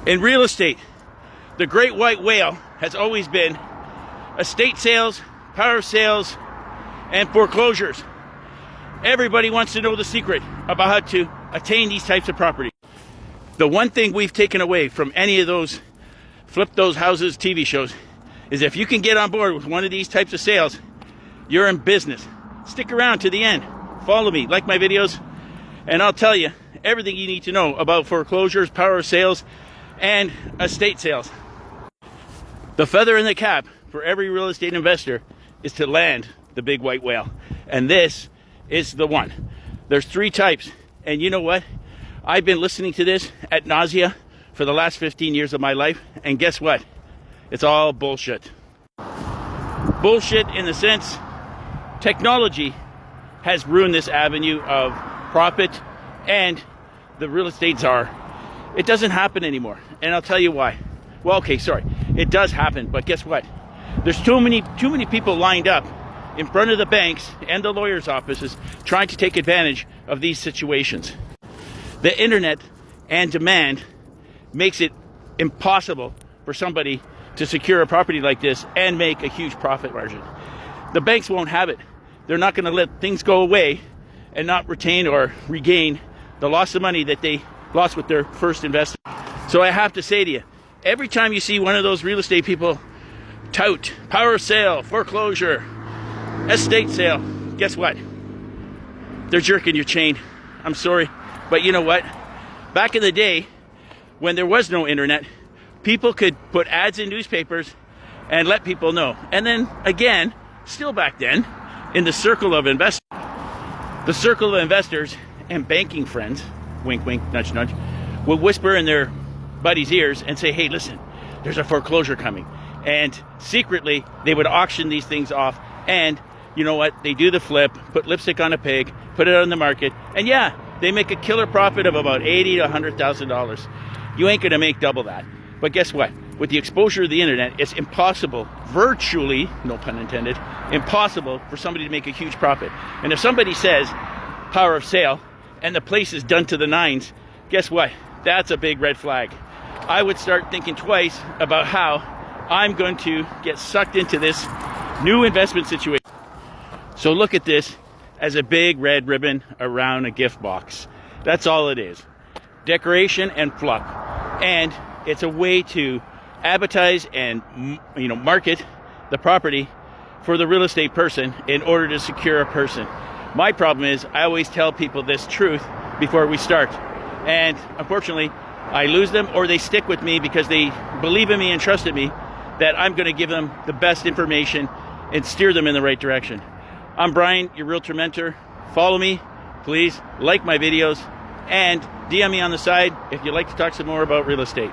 In real estate, the great white whale has always been estate sales, power sales, and foreclosures. Everybody wants to know the secret about how to attain these types of property. The one thing we've taken away from any of those flip those houses TV shows is if you can get on board with one of these types of sales, you're in business. Stick around to the end. Follow me, like my videos, and I'll tell you everything you need to know about foreclosures, power sales, and estate sales. The feather in the cap for every real estate investor is to land the big white whale. And this is the one. There's 3 types. And you know what? I've been listening to this ad nausea for the last 15 years of my life. And guess what? It's all bullshit. Bullshit in the sense technology has ruined this avenue of profit and the real estate czar. It doesn't happen anymore. And I'll tell you why. Well, okay, sorry. It does happen, but guess what? There's too many people lined up in front of the banks and the lawyers' offices trying to take advantage of these situations. The internet and demand makes it impossible for somebody to secure a property like this and make a huge profit margin. The banks won't have it. They're not going to let things go away and not retain or regain the loss of money that they lost with their first investment. So I have to say to you, every time you see one of those real estate people tout power sale, foreclosure, estate sale, guess what? They're jerking your chain. I'm sorry, but you know what? Back in the day, when there was no internet, people could put ads in newspapers and let people know. And then again, still back then, in the circle of investors, and banking friends, wink, wink, nudge, nudge, would whisper in their buddies' ears and say, hey, listen, there's a foreclosure coming. And secretly, they would auction these things off. And you know what? They do the flip, put lipstick on a pig, put it on the market. And yeah, they make a killer profit of about $80,000 to $100,000. You ain't going to make double that. But guess what? With the exposure of the internet, it's impossible, virtually, no pun intended, impossible for somebody to make a huge profit. And if somebody says power of sale and the place is done to the nines, guess what? That's a big red flag. I would start thinking twice about how I'm going to get sucked into this new investment situation. So look at this as a big red ribbon around a gift box. That's all it is. Decoration and fluff. And it's a way to advertise and market the property for the real estate person in order to secure a person. My problem is I always tell people this truth before we start. And unfortunately, I lose them or they stick with me because they believe in me and trust in me that I'm going to give them the best information and steer them in the right direction. I'm Brian, your realtor mentor. Follow me, please. Like my videos and DM me on the side if you'd like to talk some more about real estate.